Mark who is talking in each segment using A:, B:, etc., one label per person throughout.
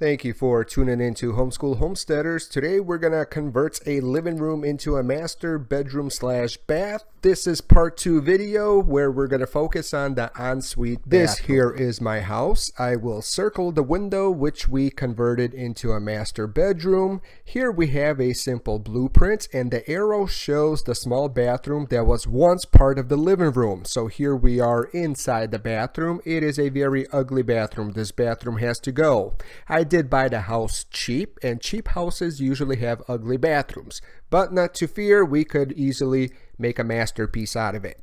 A: Thank you for tuning in to Homeschool Homesteaders. Today we're going to convert a living room into a master bedroom / bath. This is part 2 video where we're going to focus on the ensuite bathroom. This here is my house. I will circle the window which we converted into a master bedroom. Here we have a simple blueprint and the arrow shows the small bathroom that was once part of the living room. So here we are inside the bathroom. It is a very ugly bathroom. This bathroom has to go. I did buy the house cheap, and cheap houses usually have ugly bathrooms, but not to fear, we could easily make a masterpiece out of it.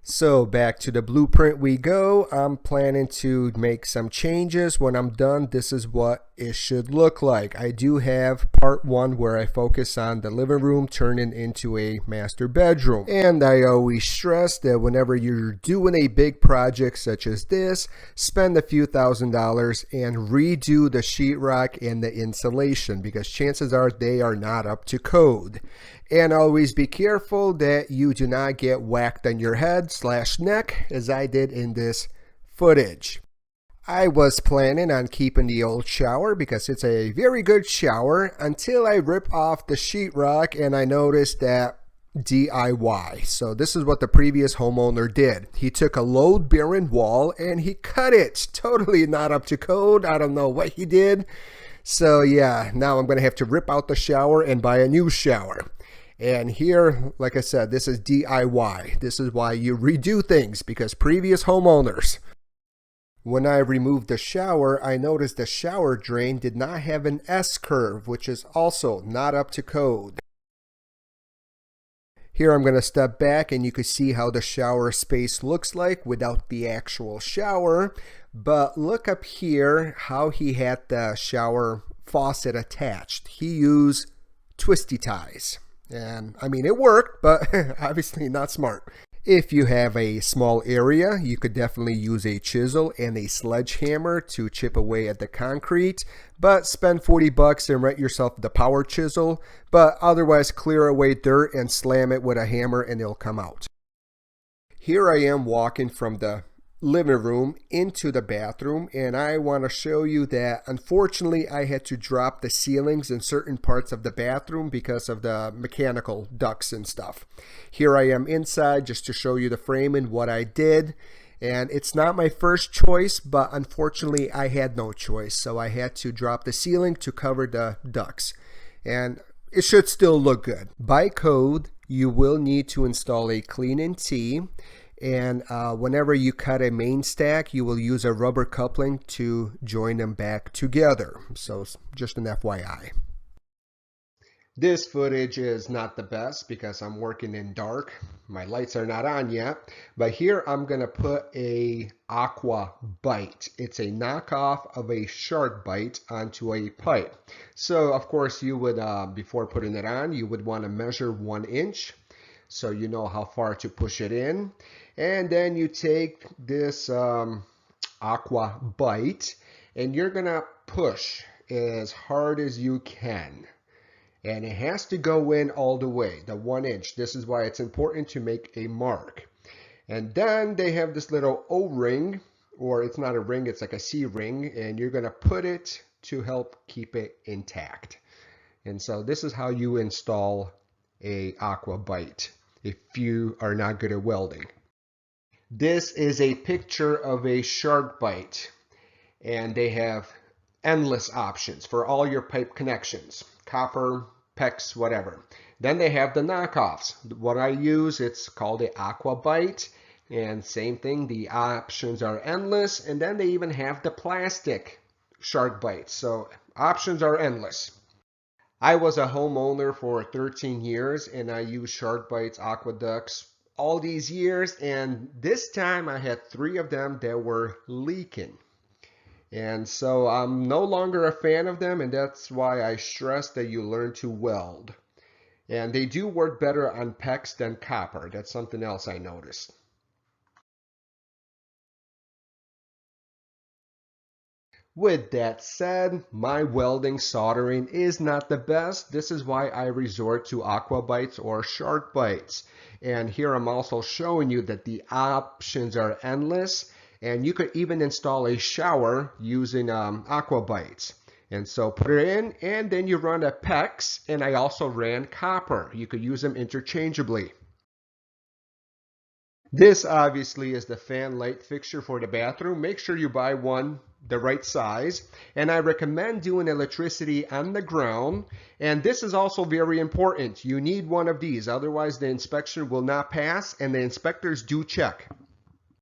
A: So back to the blueprint we go. I'm planning to make some changes. When I'm done, this is what it should look like. I do have part 1 where I focus on the living room turning into a master bedroom. And I always stress that whenever you're doing a big project such as this, spend a few $1,000s and redo the sheetrock and the insulation because chances are they are not up to code. And always be careful that you do not get whacked on your head / neck as I did in this footage. I was planning on keeping the old shower because it's a very good shower until I rip off the sheetrock and I noticed that DIY. So this is what the previous homeowner did. He took a load-bearing wall and he cut it. Totally not up to code. I don't know what he did. So yeah, now I'm going to have to rip out the shower and buy a new shower. And here, like I said, this is DIY. This is why you redo things because previous homeowners. When I removed the shower, I noticed the shower drain did not have an S-curve, which is also not up to code. Here I'm going to step back and you can see how the shower space looks like without the actual shower. But look up here how he had the shower faucet attached. He used twisty ties. And I mean, it worked, but obviously not smart. If you have a small area, you could definitely use a chisel and a sledgehammer to chip away at the concrete, but spend $40 and rent yourself the power chisel, but otherwise clear away dirt and slam it with a hammer and it'll come out. Here I am walking from the living room into the bathroom, and I want to show you that unfortunately I had to drop the ceilings in certain parts of the bathroom because of the mechanical ducts and stuff. Here I am inside just to show you the frame and what I did, and it's not my first choice, but unfortunately I had no choice, so I had to drop the ceiling to cover the ducts, and it should still look good. By code, you will need to install a clean-in tee. And whenever you cut a main stack, you will use a rubber coupling to join them back together. So just an FYI. This footage is not the best because I'm working in dark. My lights are not on yet. But here I'm going to put a aqua bite. It's a knockoff of a shark bite onto a pipe. So of course you would, before putting it on, you would want to measure 1 inch. So you know how far to push it in. And then you take this aqua bite and you're going to push as hard as you can. And it has to go in all the way, the 1 inch. This is why it's important to make a mark. And then they have this little O-ring, or it's not a ring, it's like a C-ring, and you're going to put it to help keep it intact. And so this is how you install a aqua bite if you are not good at welding. This is a picture of a shark bite, and they have endless options for all your pipe connections, copper, PEX, whatever. Then they have the knockoffs. What I use, it's called the aqua bite, and same thing, the options are endless. And then they even have the plastic shark bites, so options are endless. I was a homeowner for 13 years and I used shark bites, aqueducts all these years, and this time I had 3 of them that were leaking. And so I'm no longer a fan of them, and that's why I stress that you learn to weld. And they do work better on PEX than copper. That's something else I noticed. With that said, my welding soldering is not the best. This is why I resort to aqua bites or shark bites. And here I'm also showing you that the options are endless. And you could even install a shower using aqua bites. And so put it in, and then you run a PEX, and I also ran copper. You could use them interchangeably. This obviously is the fan light fixture for the bathroom. Make sure you buy one the right size, and I recommend doing electricity on the ground. And this is also very important. You need one of these, otherwise the inspection will not pass, and the inspectors do check.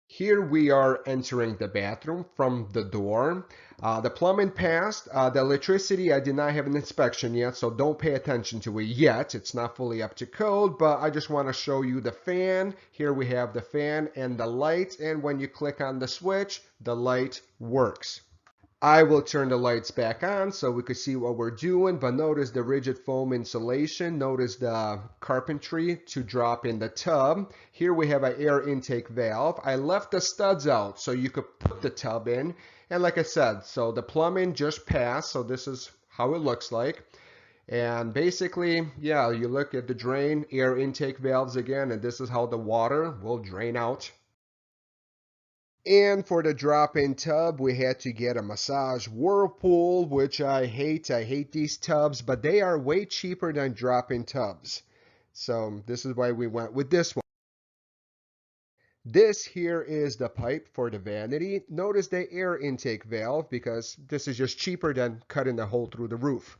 A: Here we are entering the bathroom from the door. The plumbing passed. The electricity, I did not have an inspection yet, so don't pay attention to it yet. It's not fully up to code, but I just want to show you the fan. Here we have the fan and the light, and when you click on the switch, the light works. I will turn the lights back on so we could see what we're doing, but notice the rigid foam insulation. Notice the carpentry to drop in the tub. Here we have an air intake valve. I left the studs out so you could put the tub in. And like I said, so the plumbing just passed, so this is how it looks like. And basically, yeah, you look at the drain, air intake valves again, and this is how the water will drain out. And for the drop-in tub, we had to get a massage whirlpool, which I hate. I hate these tubs, but they are way cheaper than drop-in tubs. So this is why we went with this one. This here is the pipe for the vanity. Notice the air intake valve because this is just cheaper than cutting a hole through the roof.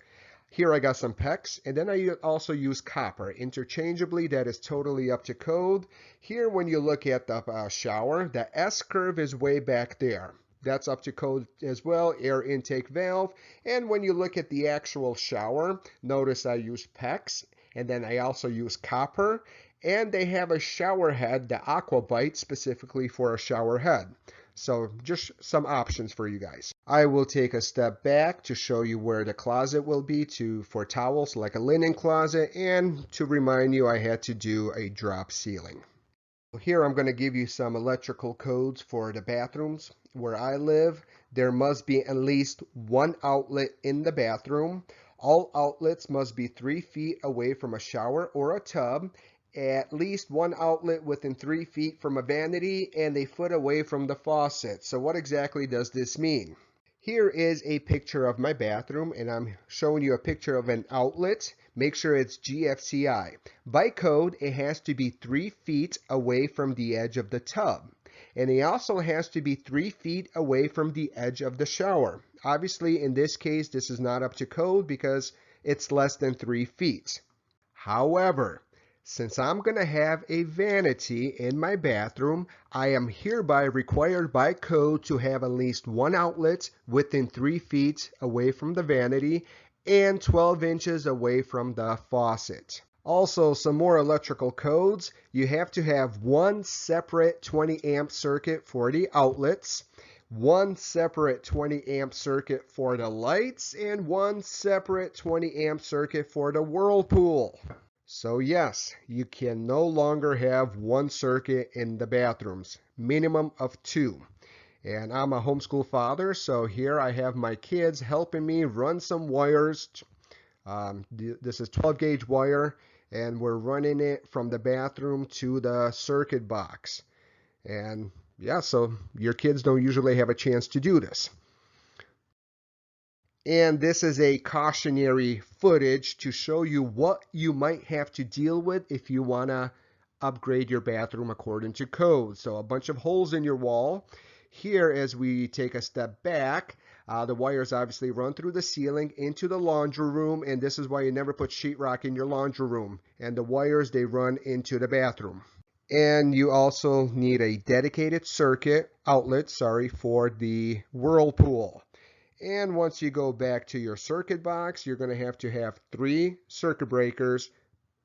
A: Here I got some PEX, and then I also use copper interchangeably. That is totally up to code. Here when you look at the shower, the S curve is way back there. That's up to code as well, air intake valve. And when you look at the actual shower, notice I use PEX, and then I also use copper. And they have a shower head, the aqua bite, specifically for a shower head. So just some options for you guys. I will take a step back to show you where the closet will be for towels, like a linen closet, and to remind you I had to do a drop ceiling. Here I'm going to give you some electrical codes for the bathrooms. Where I live, there must be at least one outlet in the bathroom. All outlets must be 3 feet away from a shower or a tub, at least one outlet within 3 feet from a vanity, and a foot away from the faucet. So what exactly does this mean? Here is a picture of my bathroom, and I'm showing you a picture of an outlet. Make sure it's GFCI. By code, it has to be 3 feet away from the edge of the tub. And it also has to be 3 feet away from the edge of the shower. Obviously, in this case, this is not up to code because it's less than 3 feet. However, since I'm going to have a vanity in my bathroom, I am hereby required by code to have at least one outlet within 3 feet away from the vanity and 12 inches away from the faucet. Also, some more electrical codes. You have to have one separate 20 amp circuit for the outlets, one separate 20 amp circuit for the lights, and one separate 20 amp circuit for the whirlpool. So yes, you can no longer have one circuit in the bathrooms, minimum of 2. And I'm a homeschool father, so here I have my kids helping me run some wires. This is 12 gauge wire, and we're running it from the bathroom to the circuit box. And yeah, so your kids don't usually have a chance to do this. And this is a cautionary footage to show you what you might have to deal with if you want to upgrade your bathroom according to code. So a bunch of holes in your wall. Here, as we take a step back, the wires obviously run through the ceiling into the laundry room, and this is why you never put sheetrock in your laundry room. And the wires, they run into the bathroom. And you also need a dedicated outlet, for the whirlpool. And once you go back to your circuit box, you're going to have 3 circuit breakers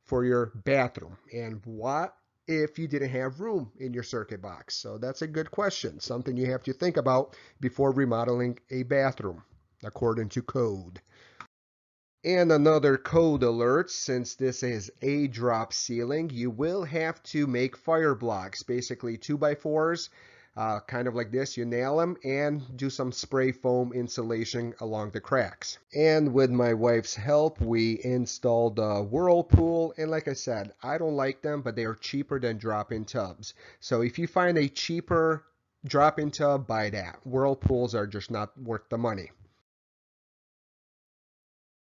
A: for your bathroom. And what if you didn't have room in your circuit box? So that's a good question, something you have to think about before remodeling a bathroom, according to code. And another code alert, since this is a drop ceiling, you will have to make fire blocks, basically 2x4s. Kind of like this, you nail them and do some spray foam insulation along the cracks. And with my wife's help, we installed a whirlpool. And like I said, I don't like them, but they are cheaper than drop-in tubs. So if you find a cheaper drop-in tub, buy that. Whirlpools are just not worth the money.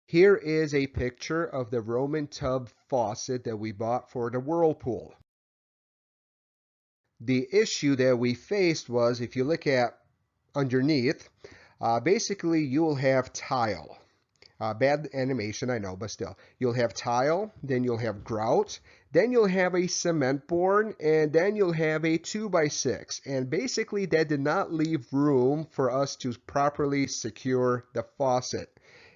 A: Here is a picture of the Roman tub faucet that we bought for the Whirlpool. The issue that we faced was, if you look at underneath, basically you'll have tile. Bad animation, I know, but still. You'll have tile, then you'll have grout, then you'll have a cement board, and then you'll have a 2x6. And basically that did not leave room for us to properly secure the faucet.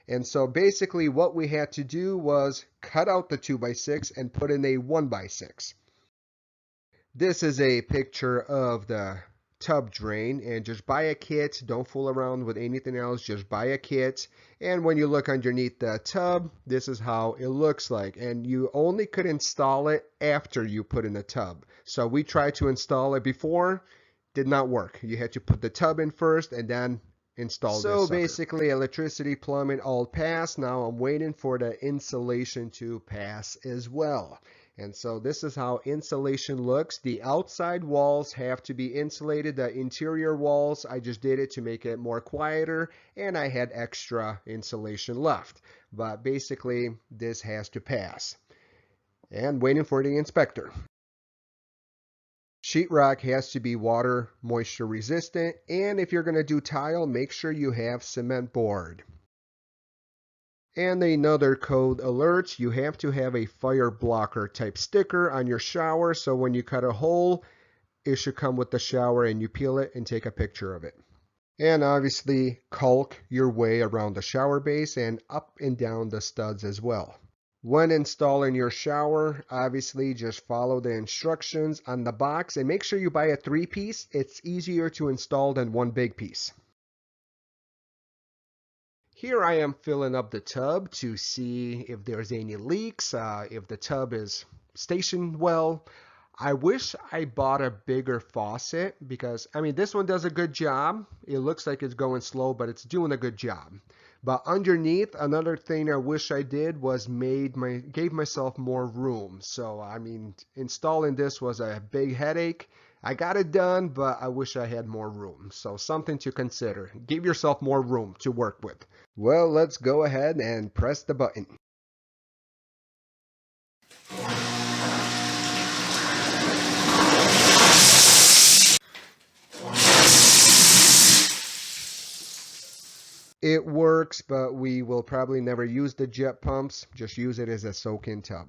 A: And so basically what we had to do was cut out the 2x6 and put in a 1x6. This is a picture of the tub drain, and just buy a kit. Don't fool around with anything else. Just buy a kit, and when you look underneath the tub, this is how it looks like. And you only could install it after you put in the tub. So we tried to install it before, did not work. You had to put the tub in first and then install this sucker. So basically electricity, plumbing all passed. Now I'm waiting for the insulation to pass as well. And so this is how insulation looks. The outside walls have to be insulated. The interior walls, I just did it to make it more quieter, and I had extra insulation left. But basically, this has to pass. And waiting for the inspector. Sheetrock has to be water moisture resistant, and if you're going to do tile, make sure you have cement board. And another code alert, you have to have a fire blocker type sticker on your shower, so when you cut a hole, it should come with the shower and you peel it and take a picture of it. And obviously caulk your way around the shower base and up and down the studs as well. When installing your shower, obviously just follow the instructions on the box and make sure you buy a 3-piece. It's easier to install than one big piece. Here I am filling up the tub to see if there's any leaks, if the tub is stationed well. I wish I bought a bigger faucet because, I mean, this one does a good job. It looks like it's going slow, but it's doing a good job. But underneath, another thing I wish I did was gave myself more room. So, I mean, installing this was a big headache. I got it done, but I wish I had more room. So something to consider. Give yourself more room to work with. Well, let's go ahead and press the button. It works, but we will probably never use the jet pumps. Just use it as a soak-in tub.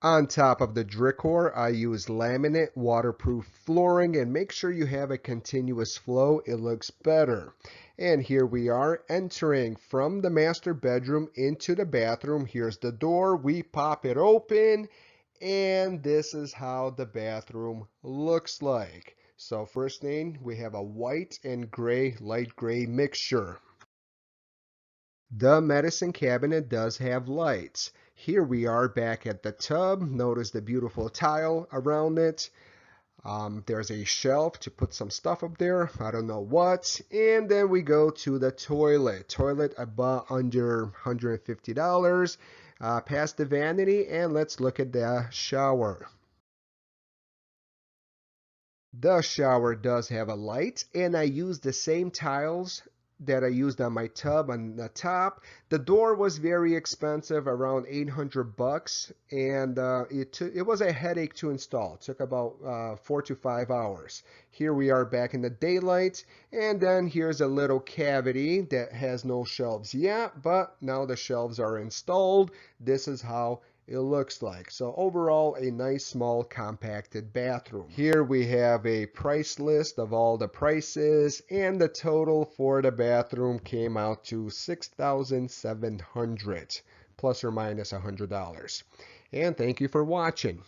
A: On top of the Dricor, I use laminate waterproof flooring, and make sure you have a continuous flow. It looks better. And here we are entering from the master bedroom into the bathroom. Here's the door. We pop it open, and this is how the bathroom looks like. So first thing, we have a white and gray, light gray mixture. The medicine cabinet does have lights. Here we are back at the tub. Notice the beautiful tile around it. There's a shelf to put some stuff up there. I don't know what. And then we go to the toilet. Toilet I bought under $150. Past the vanity, and let's look at the shower. The shower does have a light, and I used the same tiles that I used on my tub on the top. The door was very expensive, around $800, and it was a headache to install. It took about 4 to 5 hours. Here we are back in the daylight, and then here's a little cavity that has no shelves yet, but now the shelves are installed. This is how it looks like. So overall, a nice small compacted bathroom. Here we have a price list of all the prices, and the total for the bathroom came out to $6,700 plus or minus $100. And thank you for watching.